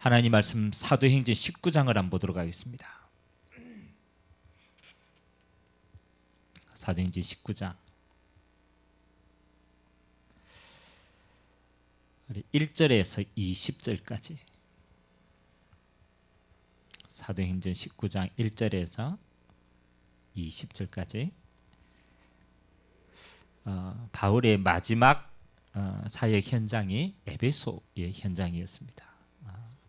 하나님 말씀 사도행전 19장을 한번 보도록 하겠습니다. 사도행전 19장 1절에서 20절까지. 사도행전 19장 1절에서 20절까지. 바울의 마지막 사역 현장이 에베소의 현장이었습니다.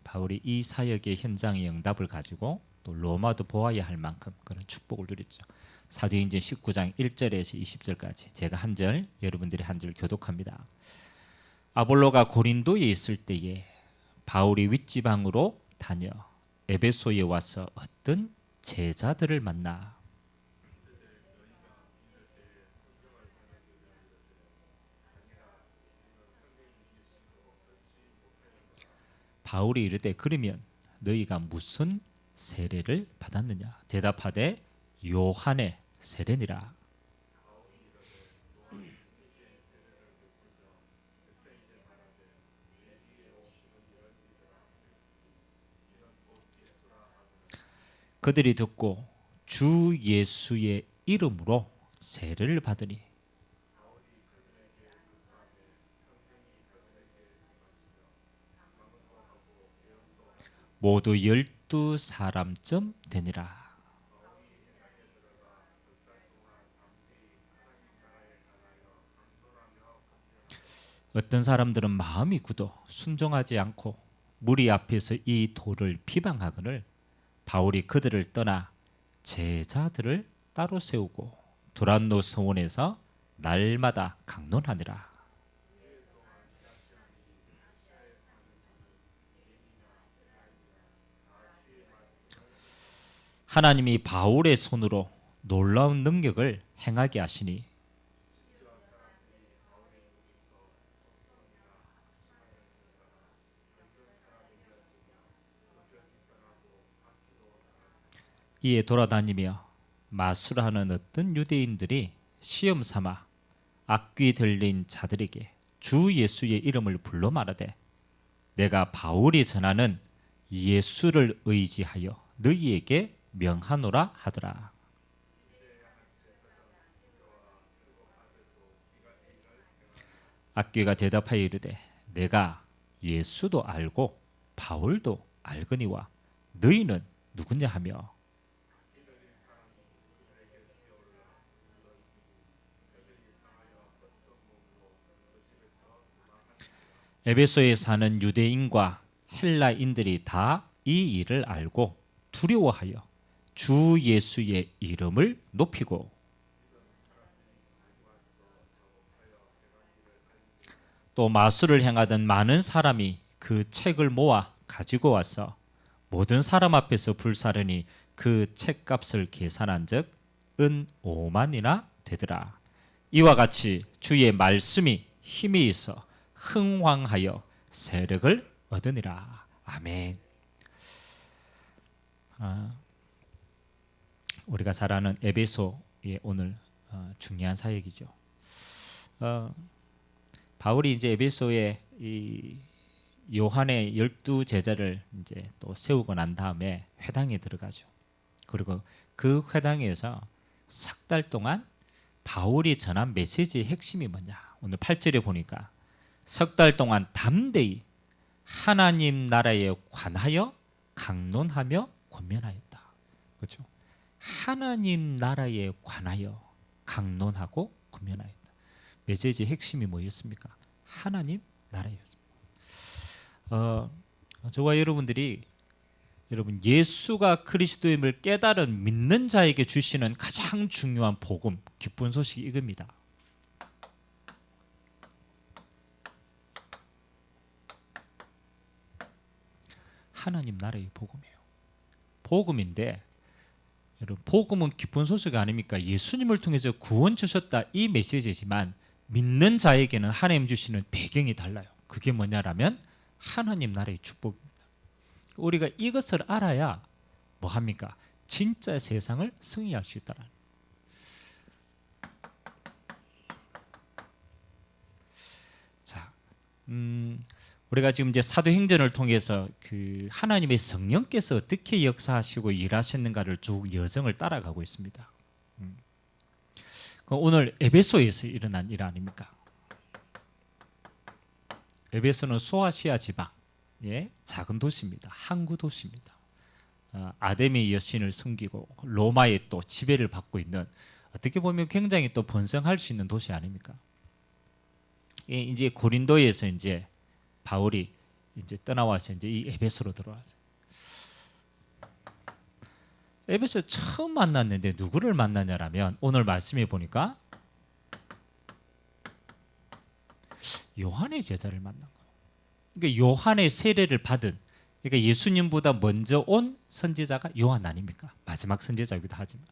바울이 이 사역의 현장의 응답을 가지고 또 로마도 보아야 할 만큼 그런 축복을 누렸죠. 사도행전 19장 1절에서 20절까지 제가 한 절, 여러분들이 한 절 교독합니다. 아볼로가 고린도에 있을 때에 바울이 윗지방으로 다녀 에베소에 와서 어떤 제자들을 만나 바울이 이르되 그러면 너희가 무슨 세례를 받았느냐? 대답하되 요한의 세례니라. 그들이 듣고 주 예수의 이름으로 세례를 받으니 모두 12사람쯤 되니라. 어떤 사람들은 마음이 굳어 순종하지 않고 무리 앞에서 이 도를 비방하거늘 바울이 그들을 떠나 제자들을 따로 세우고 두란노 성원에서 날마다 강론하니라. 하나님이 바울의 손으로 놀라운 능력을 행하게 하시니 이에 돌아다니며 마술하는 어떤 유대인들이 시험 삼아 악귀 들린 자들에게 주 예수의 이름을 불러 말하되 내가 바울이 전하는 예수를 의지하여 너희에게 명하노라 하더라. 악귀가 대답하여 이르되 내가 예수도 알고 바울도 알거니와 너희는 누구냐 하며 에베소에 사는 유대인과 헬라인들이 다 이 일을 알고 두려워하여 주 예수의 이름을 높이고 또 마술을 행하던 많은 사람이 그 책을 모아 가지고 와서 모든 사람 앞에서 불사르니 그 책값을 계산한 즉 은 5만이나 되더라. 이와 같이 주의 말씀이 힘이 있어 흥황하여 세력을 얻으니라. 아멘. 우리가 잘 아는 에베소의 오늘 중요한 사역이죠. 바울이 이제 에베소에 이 요한의 12제자를 이제 또 세우고 난 다음에 회당에 들어가죠. 그리고 그 회당에서 석 달 동안 바울이 전한 메시지의 핵심이 뭐냐? 오늘 8절에 보니까 석 달 동안 담대히 하나님 나라에 관하여 강론하며 권면하였다. 그렇죠? 하나님 나라에 관하여 강론하고 권면하였다. 메시지의 핵심이 뭐였습니까? 하나님 나라였습니다. 저와 여러분들이 여러분 예수가 그리스도임을 깨달은 믿는 자에게 주시는 가장 중요한 복음, 기쁜 소식이 이겁니다. 하나님 나라의 복음이에요. 복음인데 여러분 복음은 기쁜 소식 아닙니까? 예수님을 통해서 구원 주셨다 이 메시지지만 믿는 자에게는 하나님 주시는 배경이 달라요. 그게 뭐냐라면 하나님 나라의 축복입니다. 우리가 이것을 알아야 뭐 합니까? 진짜 세상을 승리할 수 있다는. 자, 우리가 지금 이제 사도행전을 통해서 그 하나님의 성령께서 어떻게 역사하시고 일하셨는가를 쭉 여정을 따라가고 있습니다. 오늘 에베소에서 일어난 일 아닙니까? 에베소는 소아시아 지방의 작은 도시입니다. 항구 도시입니다. 아데미 여신을 섬기고 로마의 또 지배를 받고 있는, 어떻게 보면 굉장히 또 번성할 수 있는 도시 아닙니까? 이제 고린도에서 이제 바울이 이제 떠나와서 이제 이 에베소로 들어왔어요. 에베소에 처음 만났는데 누구를 만나냐라면 오늘 말씀해 보니까 요한의 제자를 만난 거예요. 그러니까 요한의 세례를 받은, 그러니까 예수님보다 먼저 온 선지자가 요한 아닙니까? 마지막 선지자이기도 하지만,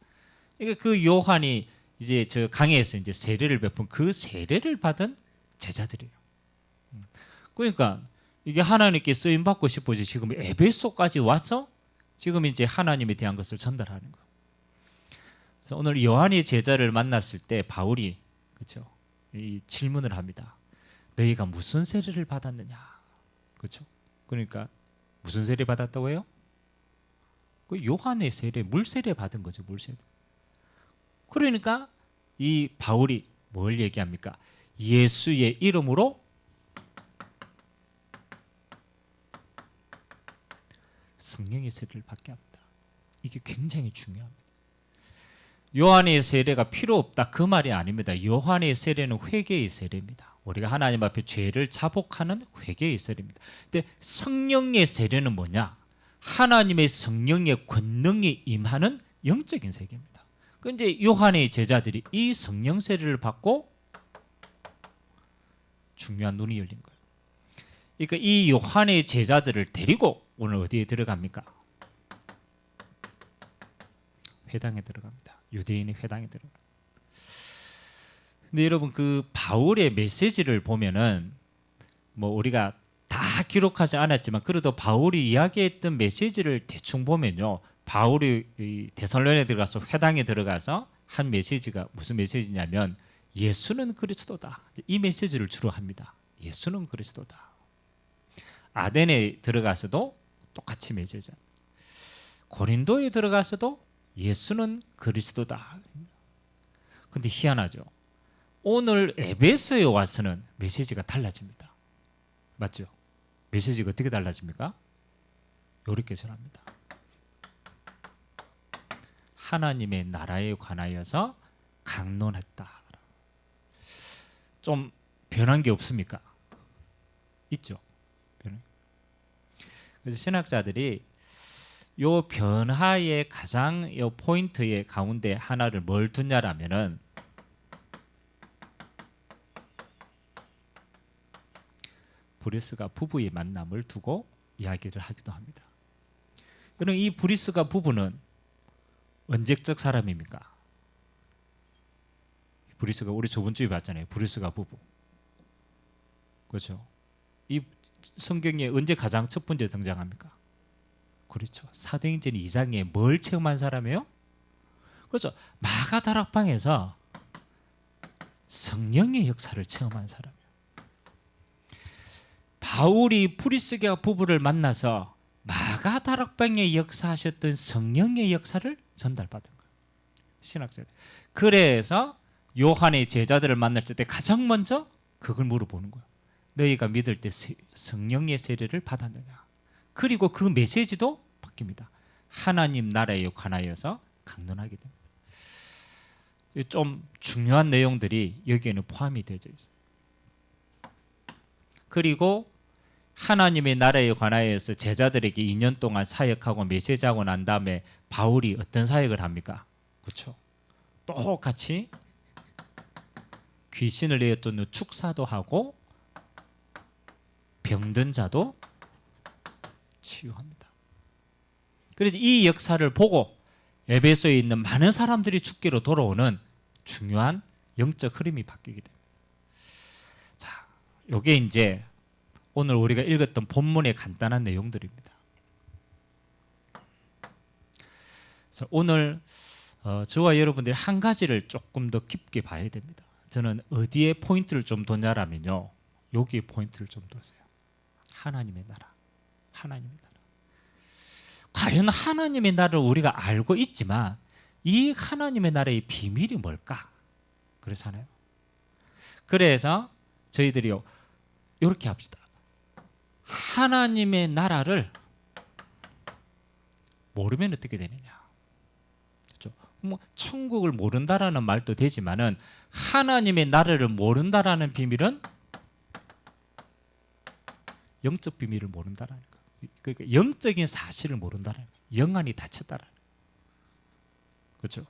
그러니까 그 요한이 이제 저 강에서 이제 세례를 베푼 그 세례를 받은 제자들이에요. 그러니까 이게 하나님께 쓰임 받고 싶어서 지금 에베소까지 와서 지금 이제 하나님에 대한 것을 전달하는 거예요. 그래서 오늘 요한의 제자를 만났을 때 바울이 그렇죠? 이 질문을 합니다. 너희가 무슨 세례를 받았느냐? 그렇죠? 그러니까 무슨 세례 받았다고 해요? 그 요한의 세례, 물 세례 받은 거죠, 물 세례. 그러니까 이 바울이 뭘 얘기합니까? 예수의 이름으로 성령의 세례를 받게 합니다. 이게 굉장히 중요합니다. 요한의 세례가 필요 없다 그 말이 아닙니다. 요한의 세례는 회개의 세례입니다. 우리가 하나님 앞에 죄를 자복하는 회개의 세례입니다. 근데 성령의 세례는 뭐냐? 하나님의 성령의 권능이 임하는 영적인 세계입니다. 그런데 요한의 제자들이 이 성령 세례를 받고 중요한 눈이 열린 거예요. 그러니까 이 요한의 제자들을 데리고 오늘 어디에 들어갑니까? 회당에 들어갑니다. 유대인의 회당에 들어갑니다. 근데 여러분 그 바울의 메시지를 보면은 뭐 우리가 다 기록하지 않았지만 그래도 바울이 이야기했던 메시지를 대충 보면요, 바울이 데살로니가에 들어가서 회당에 들어가서 한 메시지가 무슨 메시지냐면 예수는 그리스도다. 이 메시지를 주로 합니다. 예수는 그리스도다. 아덴에 들어가서도 똑같이 메시지. 고린도에 들어가서도 예수는 그리스도다. 근데 희한하죠. 오늘 에베소에 와서는 메시지가 달라집니다. 맞죠? 메시지가 어떻게 달라집니까? 이렇게 전합니다. 하나님의 나라에 관하여서 강론했다. 좀 변한 게 없습니까? 있죠. 그래서 신학자들이 요 변화의 가장 요 포인트의 가운데 하나를 뭘 두냐라면은 브리스가 부부의 만남을 두고 이야기를 하기도 합니다. 그럼 이 브리스가 부부는 언제적 사람입니까? 브리스가 우리 저번 주에 봤잖아요. 브리스가 부부. 그렇죠? 이 성경에 언제 가장 첫 번째 등장합니까? 그렇죠. 사도행전 2장에 뭘 체험한 사람이에요? 그렇죠. 마가다락방에서 성령의 역사를 체험한 사람이에요. 바울이 브리스가 부부를 만나서 마가다락방에 역사하셨던 성령의 역사를 전달받은 거예요. 신학자들. 그래서 요한의 제자들을 만날 때 가장 먼저 그걸 물어보는 거예요. 너희가 믿을 때 성령의 세례를 받았느냐? 그리고 그 메시지도 바뀝니다. 하나님 나라에 관하여서 강론하게 됩니다. 좀 중요한 내용들이 여기에는 포함이 되어 있어요. 그리고 하나님의 나라에 관하여서 제자들에게 2년 동안 사역하고 메시지하고 난 다음에 바울이 어떤 사역을 합니까? 그렇죠. 똑같이 귀신을 내어쫓는 축사도 하고 병든 자도 치유합니다. 그래서 이 역사를 보고 에베소에 있는 많은 사람들이 주께로 돌아오는 중요한 영적 흐름이 바뀌게 됩니다. 자, 이게 이제 오늘 우리가 읽었던 본문의 간단한 내용들입니다. 그래서 오늘 저와 여러분들이 한 가지를 조금 더 깊게 봐야 됩니다. 저는 어디에 포인트를 좀 뒀냐라면요, 여기에 포인트를 좀 뒀어요. 하나님의 나라. 하나님의 나라. 과연 하나님의 나라를 우리가 알고 있지만 이 하나님의 나라의 비밀이 뭘까? 그렇잖아요. 그래서 저희들이요, 이렇게 합시다. 하나님의 나라를 모르면 어떻게 되느냐? 그렇죠? 뭐 천국을 모른다라는 말도 되지만은 하나님의 나라를 모른다라는 비밀은 영적 비밀을 모른다라는 거. 그러니까 영적인 사실을 모른다라는 거. 영안이 닫혔다라는 거. 그렇죠?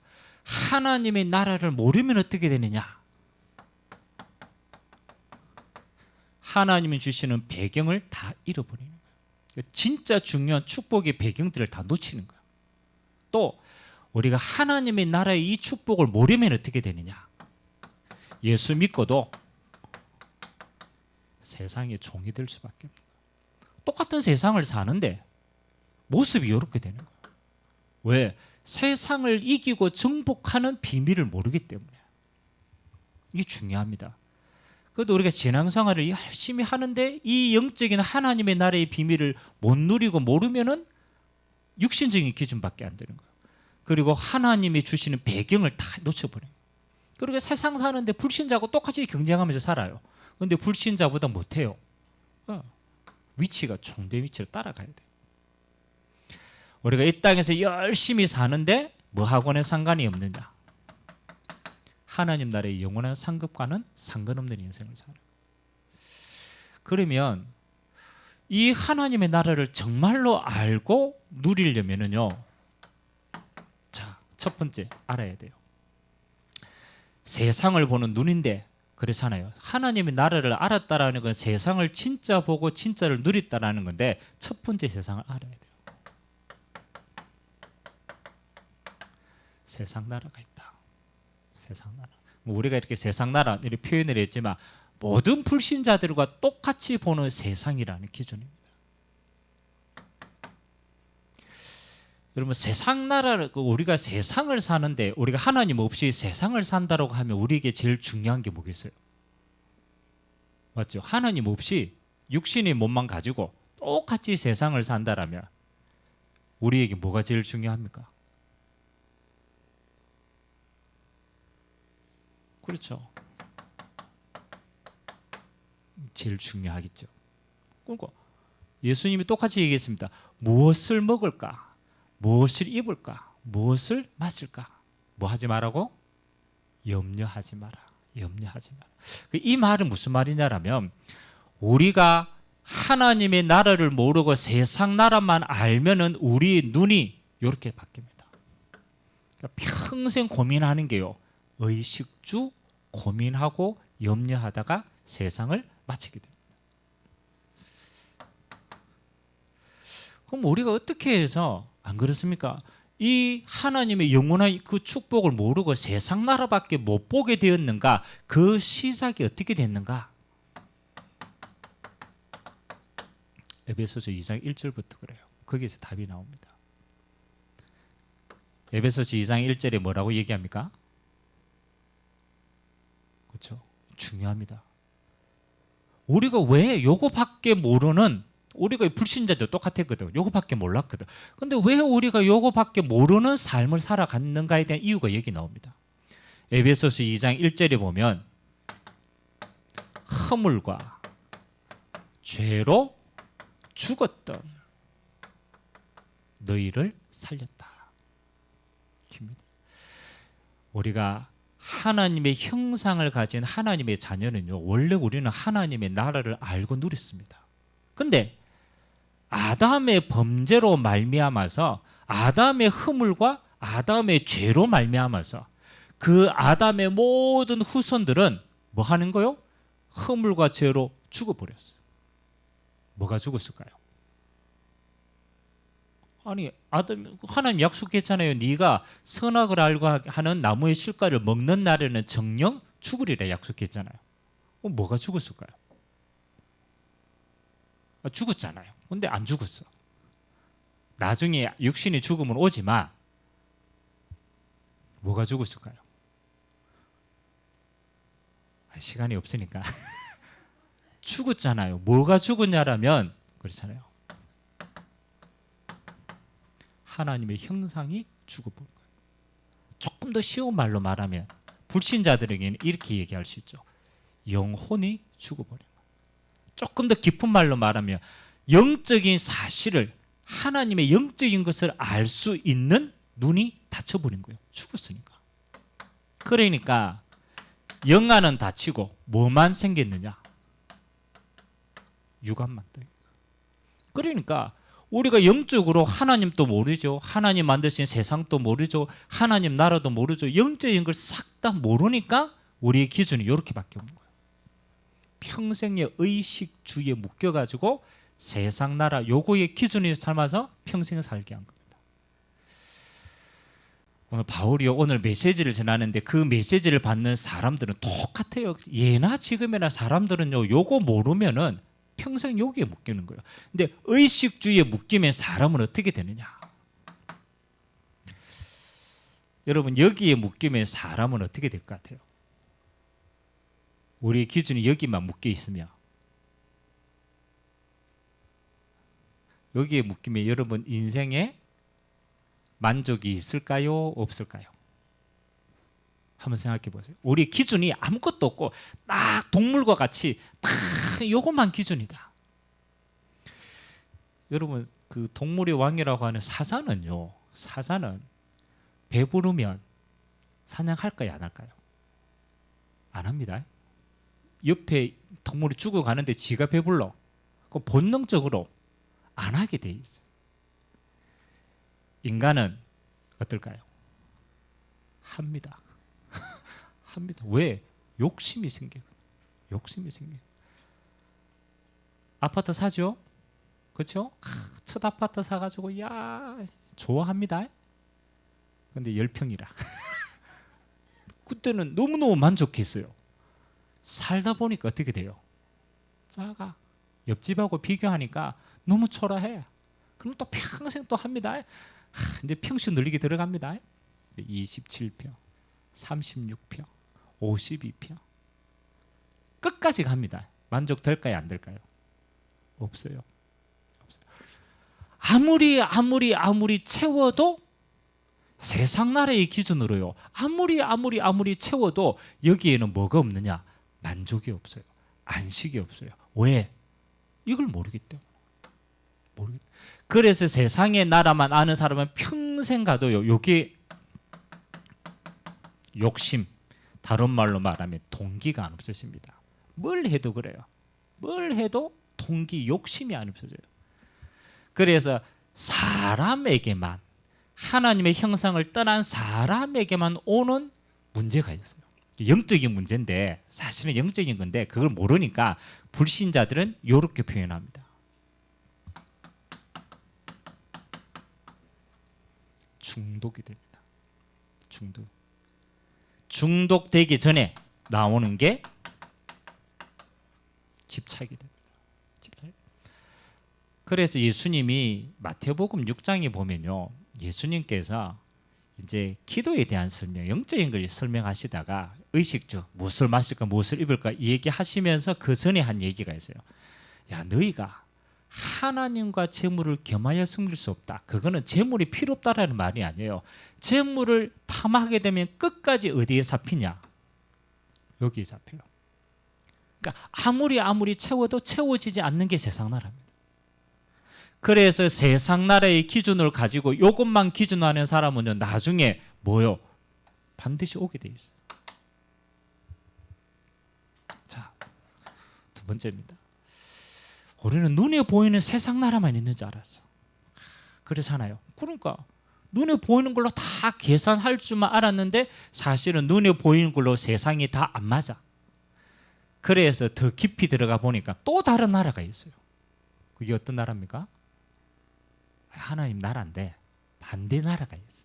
하나님의 나라를 모르면 어떻게 되느냐? 하나님이 주시는 배경을 다 잃어버리는 거예요. 진짜 중요한 축복의 배경들을 다 놓치는 거예요. 또 우리가 하나님의 나라의 이 축복을 모르면 어떻게 되느냐? 예수 믿고도 세상의 종이 될 수밖에 없는 거예요. 똑같은 세상을 사는데 모습이 이렇게 되는 거예요. 왜? 세상을 이기고 정복하는 비밀을 모르기 때문에. 이게 중요합니다. 그래도 우리가 신앙생활을 열심히 하는데 이 영적인 하나님의 나라의 비밀을 못 누리고 모르면은 육신적인 기준밖에 안 되는 거예요. 그리고 하나님이 주시는 배경을 다 놓쳐버려요. 그리고 세상 사는데 불신자하고 똑같이 경쟁하면서 살아요. 그런데 불신자보다 못해요. 위치가 총대 위치를 따라가야 돼요. 우리가 이 땅에서 열심히 사는데 뭐하고는 상관이 없느냐? 하나님 나라의 영원한 상급과는 상관없는 인생을 살아요. 그러면 이 하나님의 나라를 정말로 알고 누리려면은요, 자, 첫 번째 알아야 돼요. 세상을 보는 눈인데 그렇잖아요. 하나님의 나라를 알았다라는 건 세상을 진짜 보고 진짜를 누렸다라는 건데 첫 번째 세상을 알아야 돼요. 세상 나라가 있다. 세상 나라. 우리가 이렇게 세상 나라 이렇게 표현을 했지만 모든 불신자들과 똑같이 보는 세상이라는 기준입니다. 여러분, 세상 나라를 우리가 세상을 사는데 우리가 하나님 없이 세상을 산다라고 하면 우리에게 제일 중요한 게 뭐겠어요? 맞죠? 하나님 없이 육신의 몸만 가지고 똑같이 세상을 산다라면 우리에게 뭐가 제일 중요합니까? 그렇죠. 제일 중요하겠죠. 그러니까 예수님이 똑같이 얘기했습니다. 무엇을 먹을까? 무엇을 입을까? 무엇을 마실까? 뭐 하지 말라고? 염려하지 마라. 염려하지 마라. 이 말은 무슨 말이냐라면 우리가 하나님의 나라를 모르고 세상 나라만 알면은 우리 눈이 이렇게 바뀝니다. 그러니까 평생 고민하는 게요. 의식주 고민하고 염려하다가 세상을 마치게 됩니다. 그럼 우리가 어떻게 해서 안 그렇습니까? 이 하나님의 영원한 그 축복을 모르고 세상 나라밖에 못 보게 되었는가? 그 시작이 어떻게 됐는가? 에베소서 2장 1절부터 그래요. 거기에서 답이 나옵니다. 에베소서 2장 1절에 뭐라고 얘기합니까? 그렇죠? 중요합니다. 우리가 왜 요거밖에 모르는, 우리가 불신자도 똑같았거든. 요거밖에 몰랐거든. 근데 왜 우리가 요거밖에 모르는 삶을 살아갔는가에 대한 이유가 여기 나옵니다. 에베소서 2장 1절에 보면 허물과 죄로 죽었던 너희를 살렸다. 우리가 하나님의 형상을 가진 하나님의 자녀는요, 원래 우리는 하나님의 나라를 알고 누렸습니다. 근데 아담의 범죄로 말미암아서, 아담의 허물과 아담의 죄로 말미암아서 그 아담의 모든 후손들은 뭐 하는 거요? 허물과 죄로 죽어버렸어요. 뭐가 죽었을까요? 아니, 아담, 하나님 약속했잖아요. 네가 선악을 알고 하는 나무의 실과를 먹는 날에는 정령 죽으리라 약속했잖아요. 뭐가 죽었을까요? 죽었잖아요. 근데 안 죽었어. 나중에 육신이 죽음은 오지만 뭐가 죽었을까요? 시간이 없으니까 죽었잖아요. 뭐가 죽었냐라면 그렇잖아요. 하나님의 형상이 죽어버린 거예요. 조금 더 쉬운 말로 말하면 불신자들에게는 이렇게 얘기할 수 있죠. 영혼이 죽어버린 거예요. 조금 더 깊은 말로 말하면 영적인 사실을, 하나님의 영적인 것을 알 수 있는 눈이 닫혀버린 거예요. 죽었으니까. 그러니까 영안은 닫히고 뭐만 생겼느냐? 육안만 떠요. 그러니까 우리가 영적으로 하나님도 모르죠. 하나님 만드신 세상도 모르죠. 하나님 나라도 모르죠. 영적인 걸 싹 다 모르니까 우리의 기준이 이렇게 바뀌는 거예요. 평생의 의식주의에 묶여가지고 세상 나라 요거의 기준이 삼아서 평생을 살게 한 겁니다. 오늘 바울이 오늘 메시지를 전하는데 그 메시지를 받는 사람들은 똑같아요. 예나 지금이나 사람들은요, 요거 모르면은 평생 여기에 묶이는 거예요. 근데 의식주의에 묶이면 사람은 어떻게 되느냐? 여러분, 여기에 묶이면 사람은 어떻게 될 것 같아요? 우리의 기준이 여기만 묶여 있으면, 여기에 묶이면 여러분 인생에 만족이 있을까요? 없을까요? 한번 생각해 보세요. 우리 기준이 아무것도 없고 딱 동물과 같이 딱 요것만 기준이다. 여러분, 그 동물의 왕이라고 하는 사자는요, 사자는 배부르면 사냥할까요? 안 할까요? 안 합니다. 옆에 동물이 죽어가는데 지가 배불러. 그 본능적으로 안 하게 돼 있어요. 인간은 어떨까요? 합니다. 합니다. 왜? 욕심이 생겨요. 욕심이 생겨요. 아파트 사죠? 그렇죠? 첫 아파트 사가지고 야 좋아합니다. 근데 10평이라. 그때는 너무너무 만족했어요. 살다 보니까 어떻게 돼요? 작아. 옆집하고 비교하니까 너무 초라해. 그럼 또 평생 또 합니다. 이제 평수 늘리기 들어갑니다. 27평, 36평, 52평. 끝까지 갑니다. 만족될까요? 안 될까요? 없어요. 아무리 채워도 세상 나라의 기준으로요. 아무리 채워도 여기에는 뭐가 없느냐? 만족이 없어요. 안식이 없어요. 왜? 이걸 모르기 때문에. 그래서 세상의 나라만 아는 사람은 평생 가도요. 요게 욕심, 다른 말로 말하면 동기가 안 없어집니다. 뭘 해도 그래요. 뭘 해도 동기, 욕심이 안 없어져요. 그래서 사람에게만, 하나님의 형상을 떠난 사람에게만 오는 문제가 있어요. 영적인 문제인데 사실은 영적인 건데 그걸 모르니까 불신자들은 이렇게 표현합니다. 중독이 됩니다. 중독되기 전에 나오는 게 집착이 됩니다. 그래서 예수님이 마태복음 6장에 보면요, 예수님께서 이제 기도에 대한 설명, 영적인 걸 설명하시다가 의식주, 무엇을 마실까, 무엇을 입을까 이 얘기하시면서 그 전에 한 얘기가 있어요. 야, 너희가 하나님과 재물을 겸하여 섬길 수 없다. 그거는 재물이 필요 없다라는 말이 아니에요. 재물을 탐하게 되면 끝까지 어디에 잡히냐? 여기에 잡혀요. 그러니까 아무리 채워도 채워지지 않는 게 세상 나라입니다. 그래서 세상 나라의 기준을 가지고 이것만 기준하는 사람은 나중에 뭐요? 반드시 오게 돼 있어요. 자, 두 번째입니다. 우리는 눈에 보이는 세상 나라만 있는 줄 알았어. 그렇잖아요. 그러니까 눈에 보이는 걸로 다 계산할 줄만 알았는데 사실은 눈에 보이는 걸로 세상이 다 안 맞아. 그래서 더 깊이 들어가 보니까 또 다른 나라가 있어요. 그게 어떤 나라입니까? 하나님 나라인데 반대 나라가 있어요.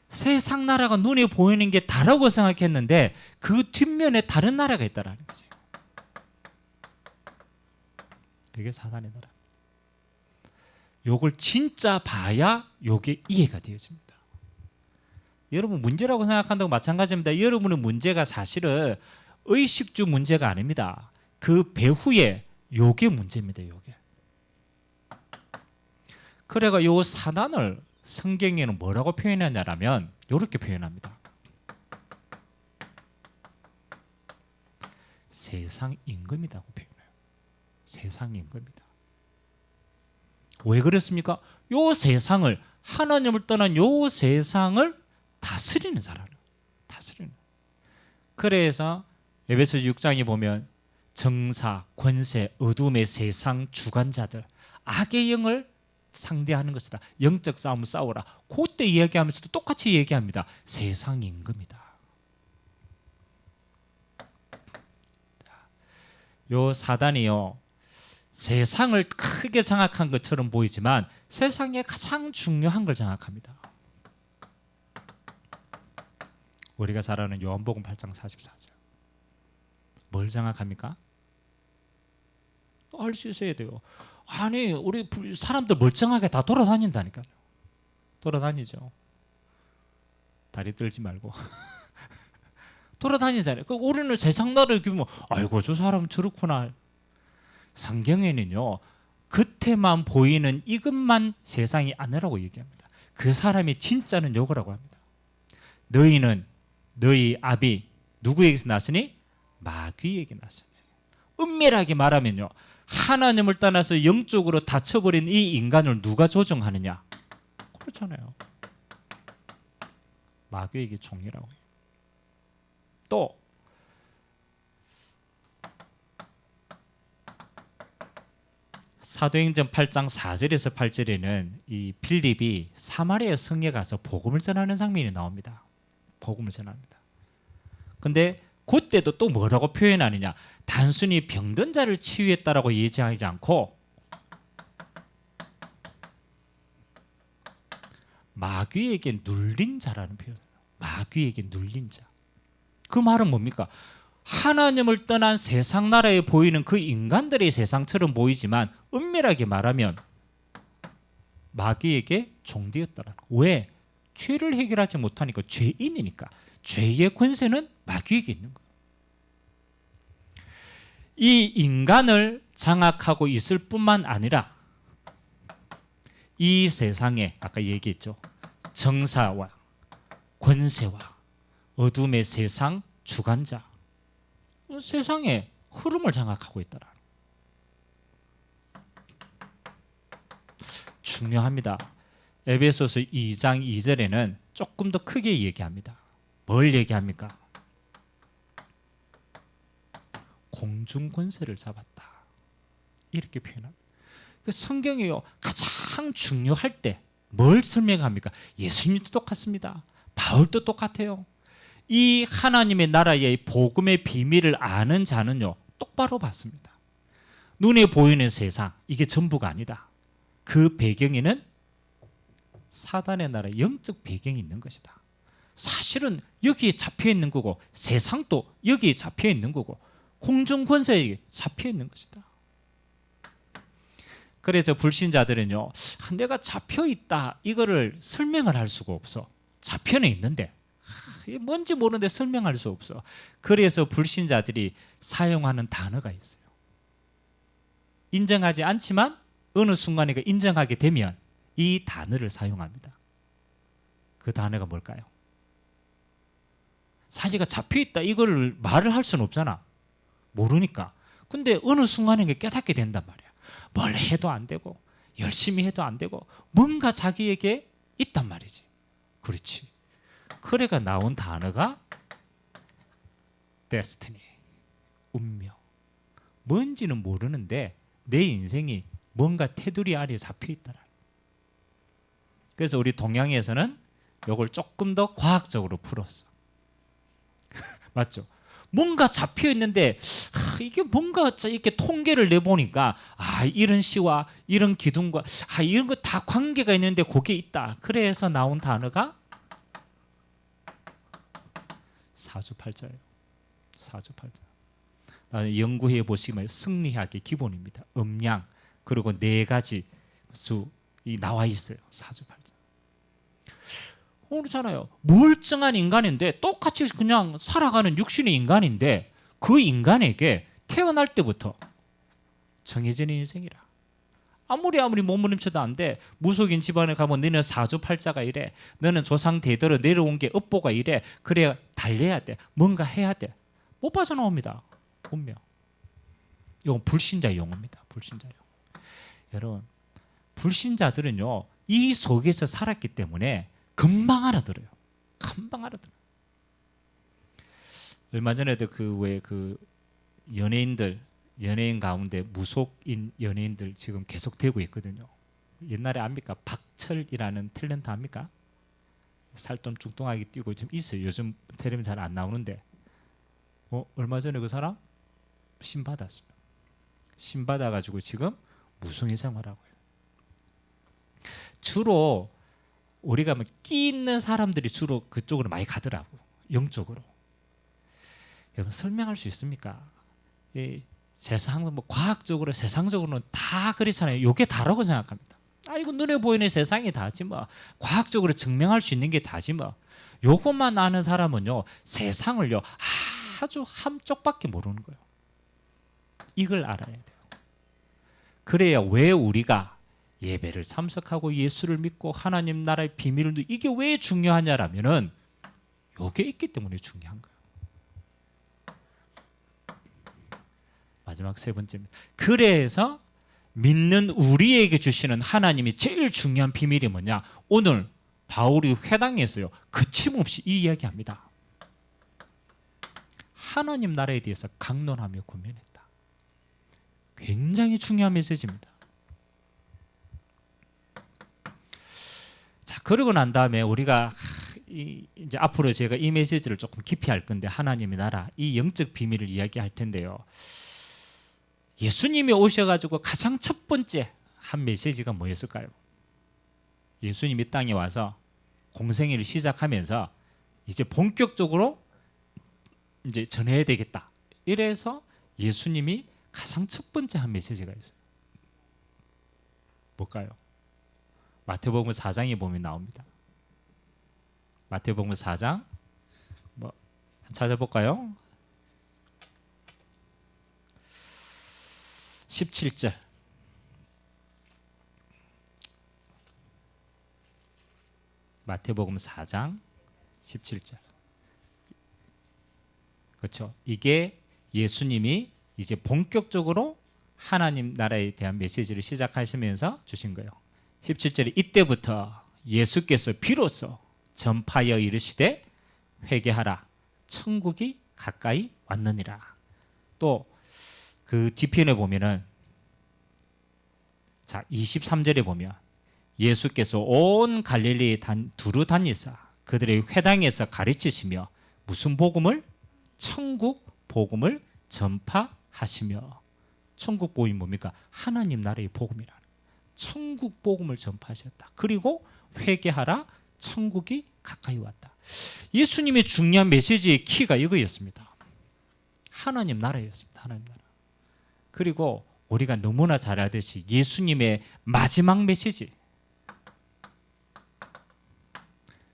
세상 나라가 눈에 보이는 게 다라고 생각했는데 그 뒷면에 다른 나라가 있다라는 거죠. 그게 사단의 나라. 요걸 진짜 봐야 요게 이해가 되어집니다. 여러분 문제라고 생각한다고 마찬가지입니다. 여러분의 문제가 사실은 의식주 문제가 아닙니다. 그 배후에 요게 문제입니다. 요게. 그래가 요 사단을 성경에는 뭐라고 표현하냐면 이렇게 표현합니다. 세상 임금이라고 표현해요. 세상 임금이다. 왜 그렇습니까? 요 세상을, 하나님을 떠난 요 세상을 다스리는 사람. 다스리는. 그래서 에베소 6장에 보면 정사, 권세, 어둠의 세상 주관자들, 악의 영을 상대하는 것이다. 영적 싸움 싸우라. 그때 이야기하면서도 똑같이 얘기합니다. 세상 임금이다. 요 사단이요, 세상을 크게 장악한 것처럼 보이지만 세상에 가장 중요한 걸 장악합니다. 우리가 잘 아는 요한복음 8장 44절. 뭘 장악합니까? 알 수 있어야 돼요. 아니, 우리 사람들 멀쩡하게 다 돌아다닌다니까요. 돌아다니죠. 다리 떨지 말고. 돌아다니잖아요. 우리는 세상 나라를 보면 아이고 저 사람 저렇구나. 성경에는요, 겉에만 보이는 이것만 세상이 아니라고 얘기합니다. 그 사람이 진짜는 요거라고 합니다. 너희는 너희 아비 누구에게서 났으니? 마귀에게 났으니. 은밀하게 말하면요, 하나님을 떠나서 영적으로 닫혀버린 이 인간을 누가 조종하느냐? 그렇잖아요. 마귀에게 종이라고 해요. 또 사도행전 8장 4절에서 8절에는 이 빌립이 사마리아 성에 가서 복음을 전하는 장면이 나옵니다. 복음을 전합니다. 근데 그때도 또 뭐라고 표현하느냐? 단순히 병든 자를 치유했다라고 얘기하지 않고 마귀에게 눌린 자라는 표현이에요. 마귀에게 눌린 자. 그 말은 뭡니까? 하나님을 떠난 세상 나라에 보이는 그 인간들의 세상처럼 보이지만 은밀하게 말하면 마귀에게 종되었다라는. 왜? 죄를 해결하지 못하니까. 죄인이니까. 죄의 권세는 마귀에게 있는 거예요. 이 인간을 장악하고 있을 뿐만 아니라 이 세상에 아까 얘기했죠. 정사와 권세와 어둠의 세상 주관자, 세상의 흐름을 장악하고 있더라. 중요합니다. 에베소서 2장 2절에는 조금 더 크게 얘기합니다. 뭘 얘기합니까? 공중 권세를 잡았다. 이렇게 표현합니다. 그 성경이요, 가장 중요할 때 뭘 설명합니까? 예수님도 똑같습니다. 바울도 똑같아요. 이 하나님의 나라의 복음의 비밀을 아는 자는요, 똑바로 봤습니다. 눈에 보이는 세상, 이게 전부가 아니다. 그 배경에는 사단의 나라 영적 배경이 있는 것이다. 사실은 여기에 잡혀 있는 거고, 세상도 여기에 잡혀 있는 거고, 공중 권세에 잡혀 있는 것이다. 그래서 불신자들은요, 내가 잡혀 있다 이거를 설명을 할 수가 없어. 잡혀는 있는데 뭔지 모르는데 설명할 수 없어. 그래서 불신자들이 사용하는 단어가 있어요. 인정하지 않지만 어느 순간에 인정하게 되면 이 단어를 사용합니다. 그 단어가 뭘까요? 자기가 잡혀있다 이걸 말을 할 수는 없잖아. 모르니까. 근데 어느 순간에 깨닫게 된단 말이야. 뭘 해도 안 되고 열심히 해도 안 되고 뭔가 자기에게 있단 말이지. 그렇지. 그래가 나온 단어가 destiny, 운명. 뭔지는 모르는데 내 인생이 뭔가 테두리 아래에 잡혀 있더라. 그래서 우리 동양에서는 이걸 조금 더 과학적으로 풀었어. 맞죠? 뭔가 잡혀 있는데 이게 뭔가 이렇게 통계를 내보니까 이런 시와 이런 기둥과 이런 거 다 관계가 있는데 그게 있다. 그래서 나온 단어가 사주팔자예요. 사주팔자. 연구해 보시면 승리학의 기본입니다. 음양 그리고 네 가지 수 나와 있어요. 사주팔자. 그렇잖아요. 멀쩡한 인간인데 똑같이 그냥 살아가는 육신의 인간인데 그 인간에게 태어날 때부터 정해진 인생이라. 아무리 몸부림쳐도 안 돼. 무속인 집안에 가면 너는 사주팔자가 이래. 너는 조상 대대로 내려온 게 업보가 이래. 그래야 달려야 돼. 뭔가 해야 돼. 못 빠져나옵니다. 분명. 이건 불신자 용어입니다. 불신자 용어. 여러분, 불신자들은요, 이 속에서 살았기 때문에 금방 알아들어요. 금방 알아들어요. 얼마 전에도 그 연예인 가운데 무속인 연예인들 지금 계속 되고 있거든요. 옛날에 압니까? 박철이라는 탤런트 압니까? 살 좀 뚱뚱하게 뛰고 좀 있어요. 요즘 텔레비전 잘 안 나오는데 얼마 전에 그 사람 신 받았어요. 신 받아가지고 지금 무속인 생활하고 해요. 주로 우리가 끼 있는 사람들이 주로 그쪽으로 많이 가더라고요. 영적으로. 여러분 설명할 수 있습니까? 세상은 과학적으로 세상적으로는 다 그렇잖아요. 요게 다라고 생각합니다. 이거 눈에 보이는 세상이 다지 뭐. 과학적으로 증명할 수 있는 게 다지 뭐. 요것만 아는 사람은요, 세상을요 아주 한쪽밖에 모르는 거예요. 이걸 알아야 돼요. 그래야 왜 우리가 예배를 참석하고 예수를 믿고 하나님 나라의 비밀을 이게 왜 중요하냐라면은 요게 있기 때문에 중요한 거예요. 마지막 세 번째입니다. 그래서 믿는 우리에게 주시는 하나님이 제일 중요한 비밀이 뭐냐? 오늘 바울이 회당에서요 거침없이 이 이야기합니다. 하나님 나라에 대해서 강론하며 고민했다. 굉장히 중요한 메시지입니다. 자, 그러고 난 다음에 우리가 이제 앞으로 제가 이 메시지를 조금 깊이 할 건데, 하나님의 나라, 이 영적 비밀을 이야기할 텐데요. 예수님이 오셔가지고 가장 첫 번째 한 메시지가 뭐였을까요? 예수님이 땅에 와서 공생애를 시작하면서 이제 본격적으로 이제 전해야 되겠다. 이래서 예수님이 가장 첫 번째 한 메시지가 있어요. 뭘까요? 마태복음 4장에 보면 나옵니다. 마태복음 4장 찾아볼까요? 17절. 마태복음 4장 17절. 그렇죠. 이게 예수님이 이제 본격적으로 하나님 나라에 대한 메시지를 시작하시면서 주신 거예요. 17절에 이때부터 예수께서 비로소 전파하여 이르시되 회개하라, 천국이 가까이 왔느니라. 또 그 뒤편에 보면은, 자 23절에 보면 예수께서 온 갈릴리에 두루 다니사 그들의 회당에서 가르치시며 무슨 복음을? 천국 복음을 전파하시며. 천국 복음이 뭡니까? 하나님 나라의 복음이라. 천국 복음을 전파하셨다. 그리고 회개하라, 천국이 가까이 왔다. 예수님의 중요한 메시지의 키가 이거였습니다. 하나님 나라였습니다. 하나님 나라. 그리고 우리가 너무나 잘 알듯이 예수님의 마지막 메시지,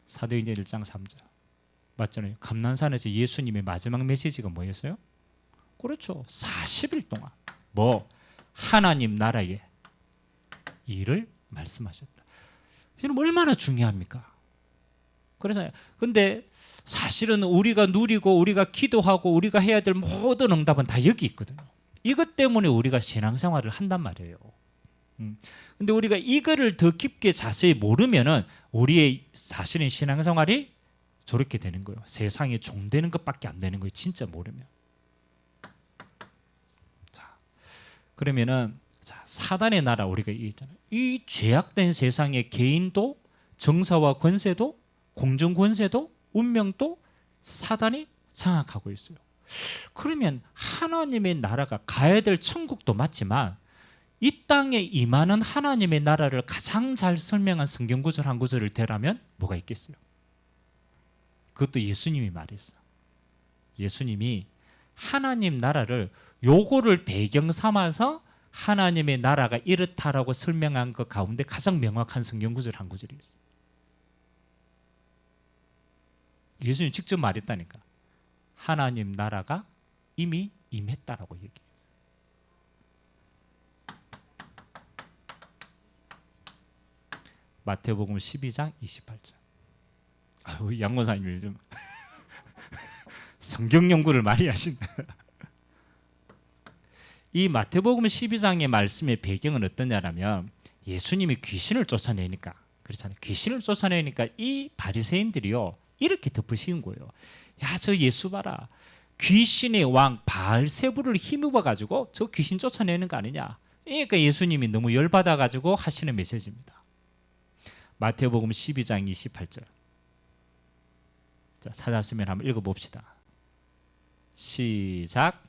사도행전 1장 3절 맞잖아요. 감난산에서 예수님의 마지막 메시지가 뭐였어요? 그렇죠. 40일 동안 하나님 나라의 일을 말씀하셨다. 이건 얼마나 중요합니까? 그래서 근데 사실은 우리가 누리고 우리가 기도하고 우리가 해야 될 모든 응답은 다 여기 있거든요. 이것 때문에 우리가 신앙생활을 한단 말이에요. 근데 우리가 이거를 더 깊게 자세히 모르면은 우리의 사실은 신앙생활이 저렇게 되는 거예요. 세상에 종되는 것밖에 안 되는 거예요. 진짜 모르면. 자, 그러면은 사단의 나라 우리가 얘기했잖아요. 이 죄악된 세상의 개인도 정사와 권세도 공중 권세도 운명도 사단이 장악하고 있어요. 그러면 하나님의 나라가 가야 될 천국도 맞지만 이 땅에 임하는 하나님의 나라를 가장 잘 설명한 성경 구절 한 구절을 대라면 뭐가 있겠어요? 그것도 예수님이 말했어요. 예수님이 하나님 나라를 요거를 배경 삼아서 하나님의 나라가 이렇다라고 설명한 것 가운데 가장 명확한 성경 구절 한 구절이 있어요. 예수님이 직접 말했다니까. 하나님 나라가 이미 임했다라고 얘기해요. 마태복음 12장 28절. 아유, 양권사님이 좀 성경 연구를 많이 하신다. 이 마태복음 12장의 말씀의 배경은 어떠냐면 예수님이 귀신을 쫓아내니까 그렇잖아요. 귀신을 쫓아내니까 이 바리새인들이요 이렇게 덮으시는 거예요. 야, 저 예수 봐라. 귀신의 왕 바알세불을 힘입어 가지고 저 귀신 쫓아내는 거 아니냐. 그러니까 예수님이 너무 열받아 가지고 하시는 메시지입니다. 마태복음 12장 28절. 자, 찾았으면 한번 읽어봅시다. 시작.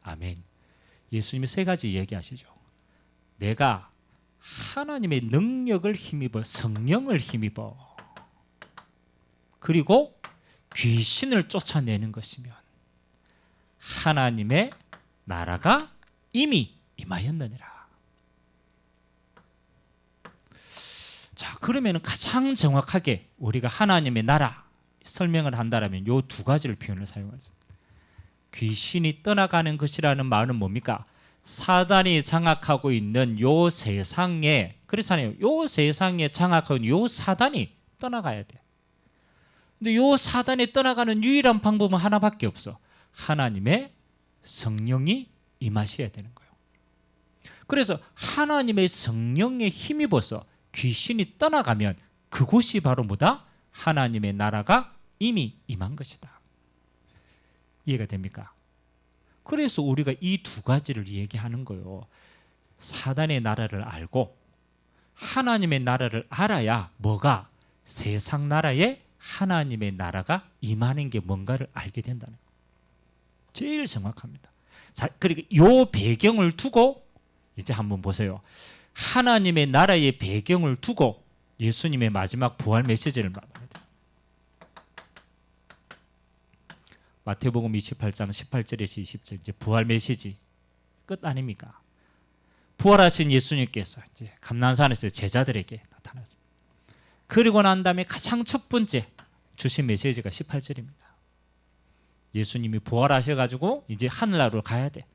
아멘. 예수님이 세 가지 얘기하시죠. 내가 하나님의 능력을 힘입어 성령을 힘입어 그리고 귀신을 쫓아내는 것이면 하나님의 나라가 이미 임하였느니라. 자, 그러면 가장 정확하게 우리가 하나님의 나라 설명을 한다면 이 두 가지를 표현을 사용하죠. 귀신이 떠나가는 것이라는 말은 뭡니까? 사단이 장악하고 있는 요 세상에, 그렇잖아요. 요 세상에 장악하고 있는 요 사단이 떠나가야 돼. 근데 요 사단이 떠나가는 유일한 방법은 하나밖에 없어. 하나님의 성령이 임하셔야 되는 거예요. 그래서 하나님의 성령에 힘입어서 귀신이 떠나가면 그곳이 바로 뭐다? 하나님의 나라가 이미 임한 것이다. 이해가 됩니까? 그래서 우리가 이 두 가지를 얘기하는 거예요. 사단의 나라를 알고 하나님의 나라를 알아야 뭐가? 세상 나라에 하나님의 나라가 임하는 게 뭔가를 알게 된다는 거예요. 제일 정확합니다. 자, 그리고 이 배경을 두고 이제 한번 보세요. 하나님의 나라의 배경을 두고 예수님의 마지막 부활 메시지를 말해야 돼요. 마태복음 28장 18절에서 20절 이제 부활 메시지 끝 아닙니까? 부활하신 예수님께서 이제 감난산에서 제자들에게 나타났습니다. 그리고 난 다음에 가장 첫 번째 주신 메시지가 18절입니다. 예수님이 부활하셔가지고 이제 하늘나라로 가야 돼.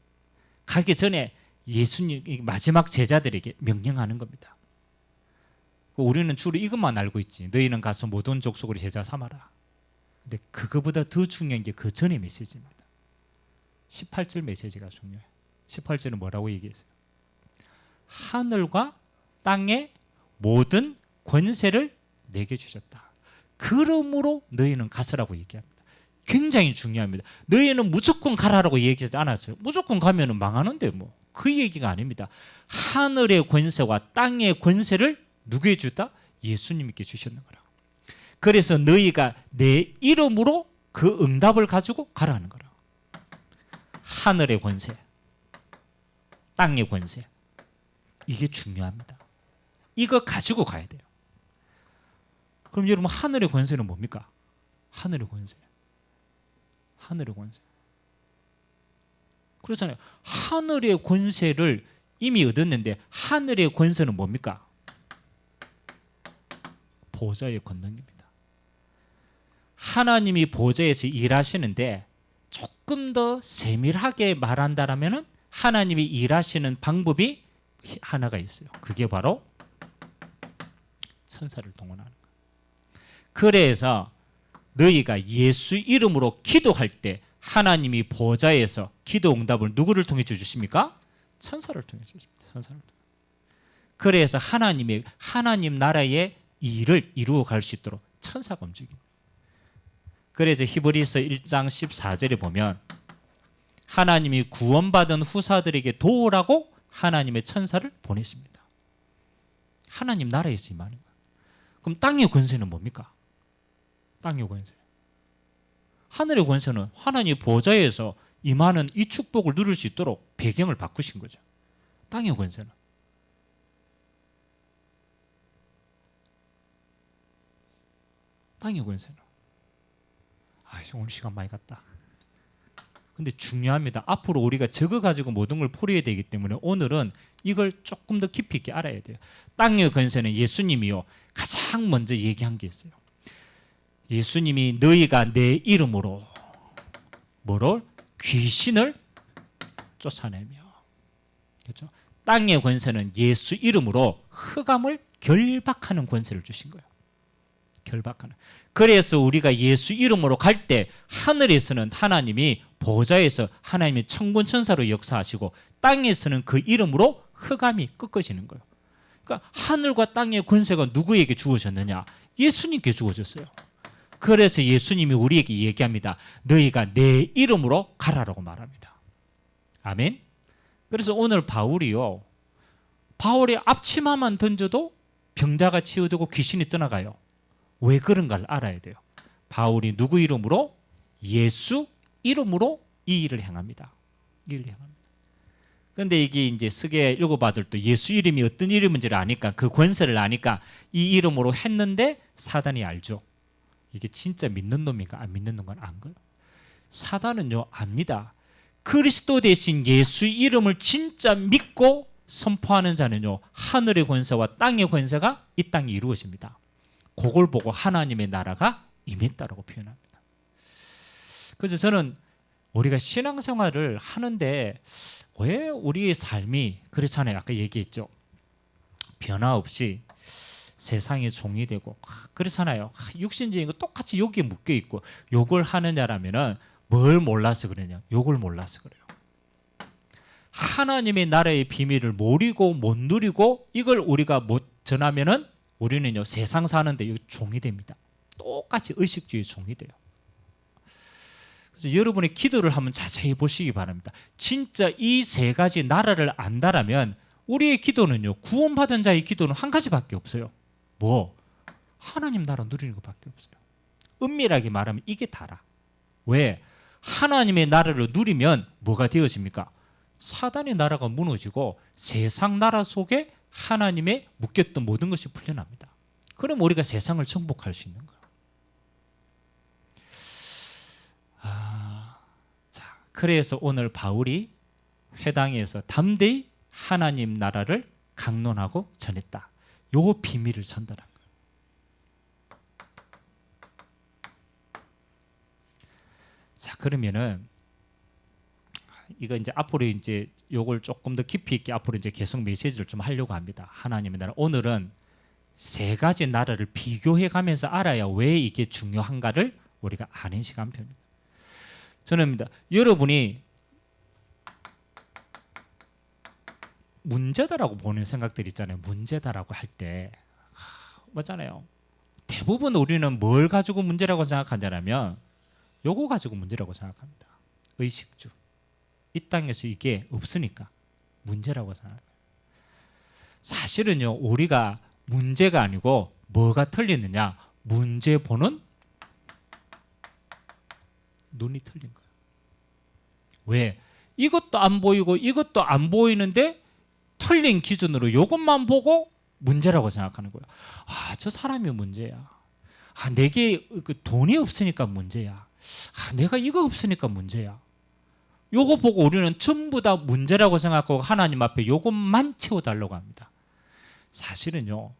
가기 전에 예수님 마지막 제자들에게 명령하는 겁니다. 우리는 주로 이것만 알고 있지. 너희는 가서 모든 족속으로 제자 삼아라. 근데 그거보다 더 중요한 게 그 전의 메시지입니다. 18절 메시지가 중요해요. 18절은 뭐라고 얘기했어요? 하늘과 땅의 모든 권세를 내게 주셨다. 그러므로 너희는 가서라고 얘기합니다. 굉장히 중요합니다. 너희는 무조건 가라라고 얘기하지 않았어요. 무조건 가면 망하는데 뭐. 그 얘기가 아닙니다. 하늘의 권세와 땅의 권세를 누구에게 주다? 예수님께 주셨는 거라. 그래서 너희가 내 이름으로 그 응답을 가지고 가라는 거라. 하늘의 권세, 땅의 권세. 이게 중요합니다. 이거 가지고 가야 돼요. 그럼 여러분 하늘의 권세는 뭡니까? 하늘의 권세. 하늘의 권세. 그렇잖아요. 하늘의 권세를 이미 얻었는데 하늘의 권세는 뭡니까? 보좌의 권능입니다. 하나님이 보좌에서 일하시는데 조금 더 세밀하게 말한다라면 하나님이 일하시는 방법이 하나가 있어요. 그게 바로 천사를 동원하는 거예요. 그래서 너희가 예수 이름으로 기도할 때 하나님이 보좌에서 기도 응답을 누구를 통해 주십니까? 천사를 통해 주십니다. 천사를 통해. 그래서 하나님 나라의 일을 이루어 갈 수 있도록 천사가 움직입니다. 그래서 히브리서 1장 14절에 보면 하나님이 구원받은 후사들에게 도우라고 하나님의 천사를 보내십니다. 하나님 나라에서 임하는 거예요. 그럼 땅의 권세는 뭡니까? 땅의 권세. 하늘의 권세는 하나님 보좌에서 임하는 이 축복을 누릴 수 있도록 배경을 바꾸신 거죠. 땅의 권세는. 땅의 권세는. 오늘 시간 많이 갔다. 근데 중요합니다. 앞으로 우리가 저거 가지고 모든 걸 풀어야 되기 때문에 오늘은 이걸 조금 더 깊이 있게 알아야 돼요. 땅의 권세는 예수님이요 가장 먼저 얘기한 게 있어요. 예수님이 너희가 내 이름으로 뭐를? 귀신을 쫓아내며. 그렇죠? 땅의 권세는 예수 이름으로 흑암을 결박하는 권세를 주신 거예요. 결박하는. 그래서 우리가 예수 이름으로 갈 때 하늘에서는 하나님이 보좌에서 하나님이 천군 천사로 역사하시고 땅에서는 그 이름으로 흑암이 꺾어지는 거예요. 그러니까 하늘과 땅의 권세가 누구에게 주어졌느냐? 예수님께 주어졌어요. 그래서 예수님이 우리에게 얘기합니다. 너희가 내 이름으로 가라라고 말합니다. 아멘. 그래서 오늘 바울이 앞치마만 던져도 병자가 치유되고 귀신이 떠나가요. 왜 그런가를 알아야 돼요. 바울이 누구 이름으로? 예수 이름으로 이 일을 행합니다. 그런데 이게 이제 쓰게 읽어봐도 또 예수 이름이 어떤 이름인지를 아니까, 그 권세를 아니까 이 이름으로 했는데 사단이 알죠. 이게 진짜 믿는 놈인가 안 믿는 놈인가 안 거예요. 사단은요 압니다. 그리스도 대신 예수 이름을 진짜 믿고 선포하는 자는요 하늘의 권세와 땅의 권세가 이 땅에 이루어집니다. 그걸 보고 하나님의 나라가 임했다라고 표현합니다. 그래서 저는 우리가 신앙생활을 하는데 왜 우리의 삶이 그렇잖아요. 아까 얘기했죠. 변화 없이 세상에 종이 되고 그렇잖아요. 육신적인 거 똑같이 여기에 묶여 있고 욕을 하느냐라면은 뭘 몰라서 그러냐? 욕을 몰라서 그래요. 하나님의 나라의 비밀을 모르고 못 누리고 이걸 우리가 못 전하면은 우리는요 세상 사는데 종이 됩니다. 똑같이 의식주의 종이 돼요. 그래서 여러분의 기도를 한번 자세히 보시기 바랍니다. 진짜 이 세 가지 나라를 안다라면 우리의 기도는요 구원받은 자의 기도는 한 가지밖에 없어요. 뭐? 하나님 나라 누리는 것밖에 없어요. 은밀하게 말하면 이게 다라. 왜? 하나님의 나라를 누리면 뭐가 되어집니까? 사단의 나라가 무너지고 세상 나라 속에 하나님의 묶였던 모든 것이 풀려납니다. 그럼 우리가 세상을 정복할 수 있는 거예요. 자, 그래서 오늘 바울이 회당에서 담대히 하나님 나라를 강론하고 전했다. 요 비밀을 전달한 거예요. 자, 그러면은 이거 이제 앞으로 이제 요걸 조금 더 깊이 있게 앞으로 이제 계속 메시지를 좀 하려고 합니다. 하나님의 나라. 오늘은 세 가지 나라를 비교해 가면서 알아야 왜 이게 중요한가를 우리가 아는 시간표입니다. 저는 여러분이 문제다라고 보는 생각들 있잖아요. 문제다라고 할 때 맞잖아요. 대부분 우리는 뭘 가지고 문제라고 생각하냐면 요거 가지고 문제라고 생각합니다. 의식주. 이 땅에서 이게 없으니까 문제라고 생각해요. 사실은요 우리가 문제가 아니고 뭐가 틀리느냐, 문제 보는 눈이 틀린 거예요. 왜? 이것도 안 보이고 이것도 안 보이는데 틀린 기준으로 이것만 보고 문제라고 생각하는 거예요. 저 사람이 문제야. 내게 돈이 없으니까 문제야. 내가 이거 없으니까 문제야. 요거 보고 우리는 전부 다 문제라고 생각하고 하나님 앞에 요것만 채워달라고 합니다. 사실은요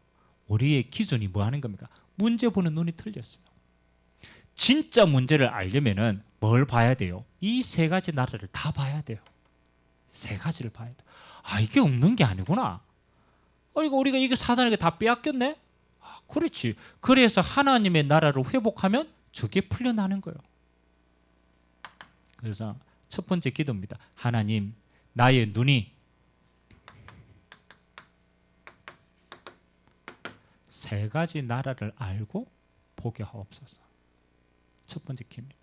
우리의 기준이 뭐 하는 겁니까? 문제 보는 눈이 틀렸어요. 진짜 문제를 알려면은 뭘 봐야 돼요? 이 세 가지 나라를 다 봐야 돼요. 세 가지를 봐야 돼요. 이게 없는 게 아니구나. 이거 우리가 이게 사단에게 다 빼앗겼네? 그렇지. 그래서 하나님의 나라를 회복하면 저게 풀려나는 거예요. 그래서 첫 번째 기도입니다. 하나님, 나의 눈이 세 가지 나라를 알고 보게 하옵소서. 첫 번째 기도입니다.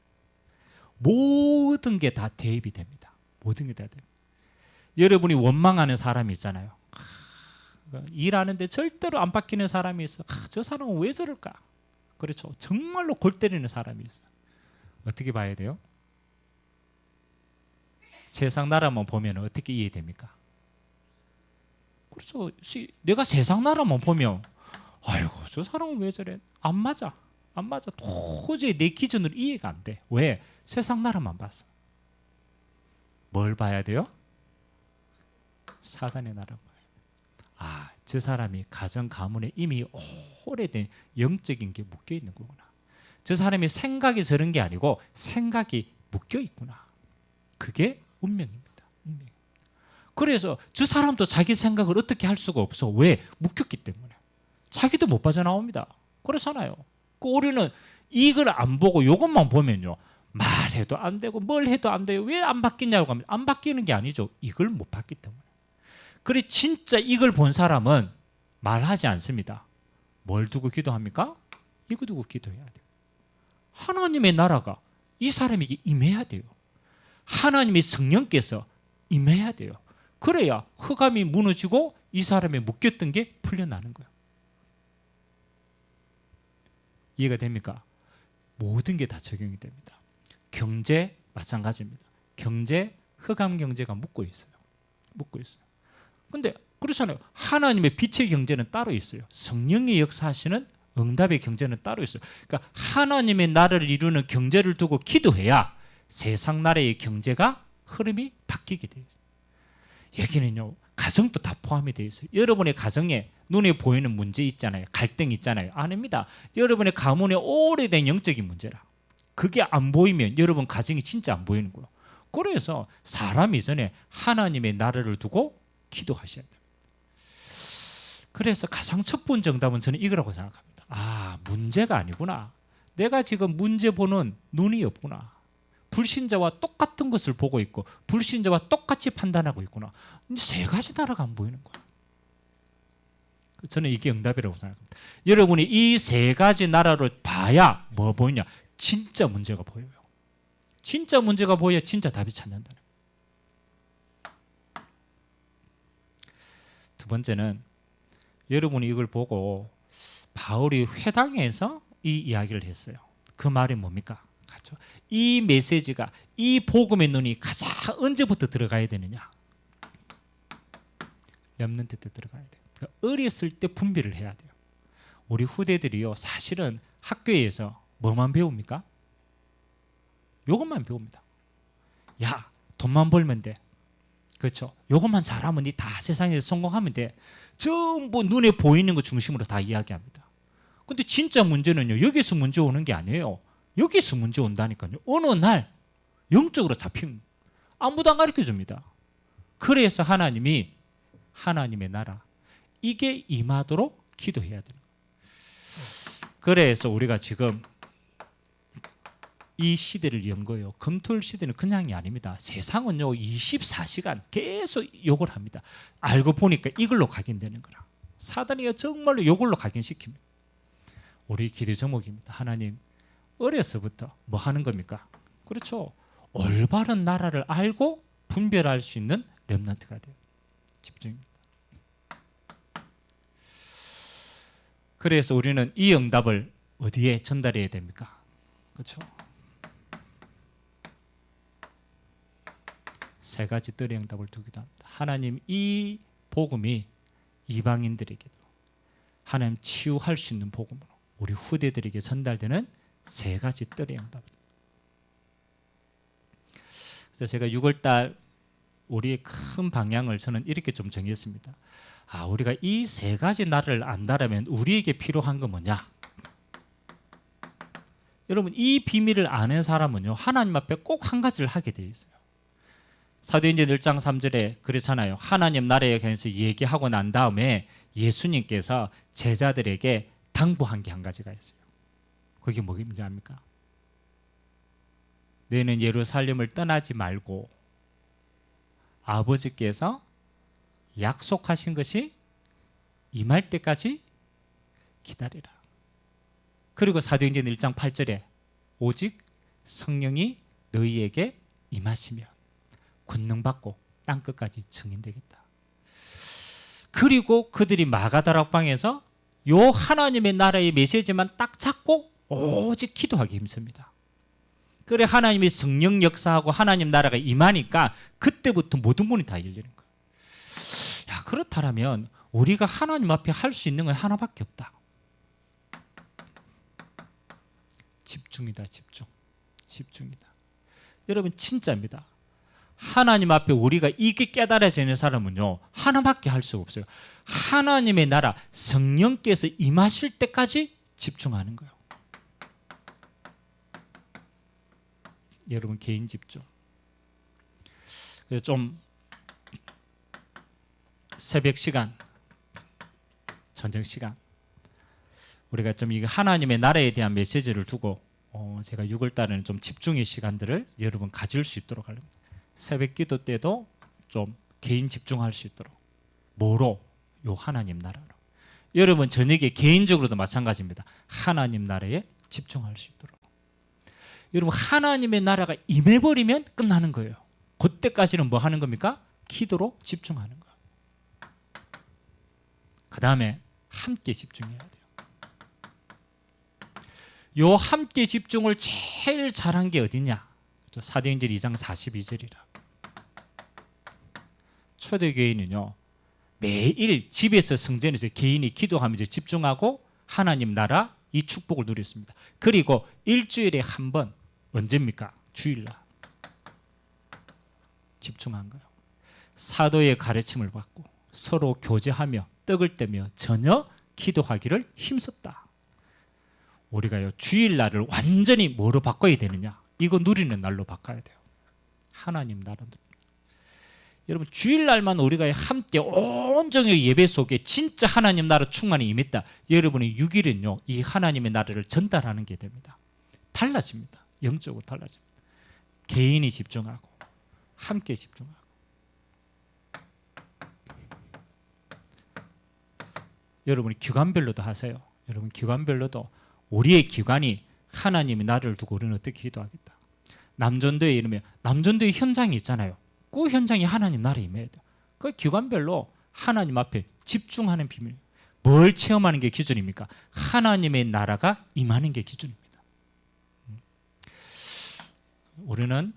모든 게 다 대입이 됩니다. 모든 게 다 됩니다. 여러분이 원망하는 사람이 있잖아요. 일하는데 절대로 안 바뀌는 사람이 있어. 저 사람은 왜 저럴까? 그렇죠. 정말로 골 때리는 사람이 있어. 어떻게 봐야 돼요? 세상 나라만 보면 어떻게 이해됩니까? 그렇죠. 내가 세상 나라만 보면 아이고 저 사람은 왜 저래? 안 맞아. 안 맞아. 도저히 내 기준으로 이해가 안 돼. 왜? 세상 나라만 봤어. 뭘 봐야 돼요? 사단의 나라를 봐야 돼요. 저 사람이 가정 가문에 이미 오래된 영적인 게 묶여 있는 거구나. 저 사람이 생각이 저런 게 아니고 생각이 묶여 있구나. 그게 운명입니다. 운명. 그래서 저 사람도 자기 생각을 어떻게 할 수가 없어. 왜? 묶였기 때문에. 자기도 못 빠져나옵니다. 그렇잖아요. 우리는 이걸 안 보고 이것만 보면요, 말해도 안 되고 뭘 해도 안 돼요. 왜 안 바뀌냐고 하면 안 바뀌는 게 아니죠. 이걸 못 봤기 때문에. 그래 진짜 이걸 본 사람은 말하지 않습니다. 뭘 두고 기도합니까? 이거 두고 기도해야 돼요. 하나님의 나라가 이 사람에게 임해야 돼요. 하나님의 성령께서 임해야 돼요. 그래야 흑암이 무너지고 이 사람의 묶였던 게 풀려나는 거예요. 이해가 됩니까? 모든 게 다 적용이 됩니다. 경제 마찬가지입니다. 경제, 흑암 경제가 묶고 있어요. 묶고 있어요. 근데 그렇잖아요. 하나님의 빛의 경제는 따로 있어요. 성령의 역사하시는 응답의 경제는 따로 있어요. 그러니까 하나님의 나라를 이루는 경제를 두고 기도해야 세상 나라의 경제가 흐름이 바뀌게 돼요. 여기는요, 가정도 다 포함이 되어 있어요. 여러분의 가정에 눈에 보이는 문제 있잖아요. 갈등 있잖아요. 아닙니다. 여러분의 가문의 오래된 영적인 문제라. 그게 안 보이면 여러분 가정이 진짜 안 보이는 거예요. 그래서 사람 이전에 하나님의 나라를 두고 기도하셔야 돼요. 그래서 가장 첫 번째 정답은 저는 이거라고 생각합니다. 문제가 아니구나. 내가 지금 문제 보는 눈이 없구나. 불신자와 똑같은 것을 보고 있고 불신자와 똑같이 판단하고 있구나. 세 가지 나라가 안 보이는 거야. 저는 이게 응답이라고 생각합니다. 여러분이 이 세 가지 나라로 봐야 뭐 보이냐? 진짜 문제가 보여요. 진짜 문제가 보여야 진짜 답이 찾는다는 거예요. 두 번째는 여러분이 이걸 보고 바울이 회당에서 이 이야기를 했어요. 그 말이 뭡니까? 그렇죠? 이 메시지가, 이 복음의 눈이 가장 언제부터 들어가야 되느냐? 렘넌트 때 들어가야 돼요. 그러니까 어렸을 때 분별을 해야 돼요. 우리 후대들이요, 사실은 학교에서 뭐만 배웁니까? 요것만 배웁니다. 야, 돈만 벌면 돼. 그렇죠? 요것만 잘하면 니 다 세상에서 성공하면 돼. 전부 눈에 보이는 것 중심으로 다 이야기합니다. 근데 진짜 문제는요, 여기서 문제 오는 게 아니에요. 여기서 문제 온다니까요. 어느 날 영적으로 잡히면 아무도 안 가르쳐 줍니다. 그래서 하나님이 하나님의 나라, 이게 임하도록 기도해야 되는 거예요. 그래서 우리가 지금 이 시대를 연 거예요. 금토일 시대는 그냥이 아닙니다. 세상은요 24시간 계속 욕을 합니다. 알고 보니까 이걸로 각인되는 거라. 사단이 정말로 이걸로 각인시킵니다. 우리 기도 제목입니다. 하나님, 어려서부터 뭐 하는 겁니까? 그렇죠. 올바른 나라를 알고 분별할 수 있는 렘넌트가 돼요. 집중입니다. 그래서 우리는 이 응답을 어디에 전달해야 됩니까? 그렇죠. 세 가지 뜰의 응답을 두기도 합니다. 하나님, 이 복음이 이방인들에게도 하나님 치유할 수 있는 복음으로 우리 후대들에게 전달되는 세 가지 뜰의 응답. 그래서 제가 6월달 우리의 큰 방향을 저는 이렇게 좀 정했습니다. 우리가 이 세 가지 나라를 안다라면 우리에게 필요한 건 뭐냐? 여러분, 이 비밀을 아는 사람은요, 하나님 앞에 꼭 한 가지를 하게 되어 있어요. 사도행전 1장 3절에 그렇잖아요. 하나님 나라에 관해서 얘기하고 난 다음에 예수님께서 제자들에게 당부한 게 한 가지가 있어요. 그게 뭐인지 압니까? 너희는 예루살렘을 떠나지 말고 아버지께서 약속하신 것이 임할 때까지 기다리라. 그리고 사도행전 1장 8절에 오직 성령이 너희에게 임하시면 권능 받고 땅끝까지 증인되겠다. 그리고 그들이 마가다락방에서 요 하나님의 나라의 메시지만 딱 잡고 오직 기도하기 힘씁니다. 그래 하나님의 성령 역사하고 하나님 나라가 임하니까 그때부터 모든 문이 다 열리는 거예요. 야, 그렇다면 우리가 하나님 앞에 할 수 있는 건 하나밖에 없다. 집중이다, 집중. 집중이다. 여러분 진짜입니다. 하나님 앞에 우리가 이게 깨달아지는 사람은요, 하나밖에 할 수가 없어요. 하나님의 나라, 성령께서 임하실 때까지 집중하는 거예요. 여러분, 개인 집중. 그래서 좀 새벽 시간, 저녁 시간, 우리가 좀 이 하나님의 나라에 대한 메시지를 두고 제가 6월 달에는 좀 집중의 시간들을 여러분 가질 수 있도록 하려고. 새벽 기도 때도 좀 개인 집중할 수 있도록. 뭐로? 요 하나님 나라로. 여러분 저녁에 개인적으로도 마찬가지입니다. 하나님 나라에 집중할 수 있도록. 여러분 하나님의 나라가 임해버리면 끝나는 거예요. 그때까지는 뭐 하는 겁니까? 기도로 집중하는 거예요. 그 다음에 함께 집중해야 돼요. 요 함께 집중을 제일 잘한 게 어디냐? 사도행전 2장 42절이라. 초대교회는요, 매일 집에서 성전에서 개인이 기도하면서 집중하고 하나님 나라 이 축복을 누렸습니다. 그리고 일주일에 한 번, 언제입니까? 주일날 집중한 거예요. 사도의 가르침을 받고 서로 교제하며 떡을 떼며 전혀 기도하기를 힘썼다. 우리가요, 주일날을 완전히 뭐로 바꿔야 되느냐? 이거 누리는 날로 바꿔야 돼요. 하나님 나라. 여러분 주일날만 우리가 함께 온종일 예배 속에 진짜 하나님 나라 충만히 임했다. 여러분의 6일은요, 이 하나님의 나라를 전달하는 게 됩니다. 달라집니다. 영적으로 달라집니다. 개인이 집중하고 함께 집중하고. 여러분이 기관별로도 하세요. 여러분 기관별로도 우리의 기관이 하나님의 나라를 두고 우리는 어떻게 기도하겠다. 남전도에 이르면 남전도의 현장이 있잖아요. 그 현장이 하나님 나라에 임해야 돼요. 그 기관별로 하나님 앞에 집중하는 비밀. 뭘 체험하는 게 기준입니까? 하나님의 나라가 임하는 게 기준입니다. 우리는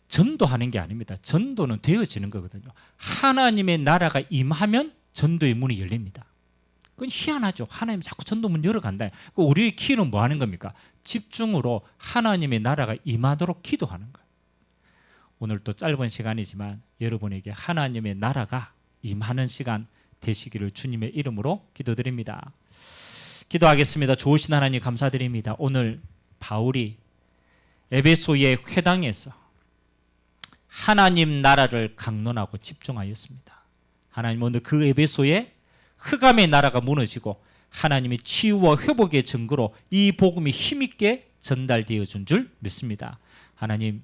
전도하는 게 아닙니다. 전도는 되어지는 거거든요. 하나님의 나라가 임하면 전도의 문이 열립니다. 그건 희한하죠. 하나님이 자꾸 전도문 열어간다. 우리의 키는 뭐 하는 겁니까? 집중으로 하나님의 나라가 임하도록 기도하는 거예요. 오늘 또 짧은 시간이지만 여러분에게 하나님의 나라가 임하는 시간 되시기를 주님의 이름으로 기도드립니다. 기도하겠습니다. 좋으신 하나님 감사드립니다. 오늘 바울이 에베소의 회당에서 하나님 나라를 강론하고 집중하였습니다. 하나님 오늘 그 에베소에 흑암의 나라가 무너지고 하나님의 치유와 회복의 증거로 이 복음이 힘있게 전달되어 준 줄 믿습니다. 하나님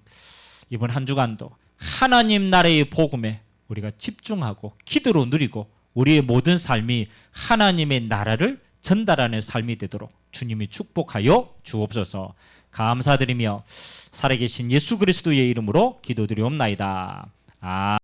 이번 한 주간도 하나님 나라의 복음에 우리가 집중하고 기도로 누리고 우리의 모든 삶이 하나님의 나라를 전달하는 삶이 되도록 주님이 축복하여 주옵소서. 감사드리며 살아계신 예수 그리스도의 이름으로 기도드리옵나이다.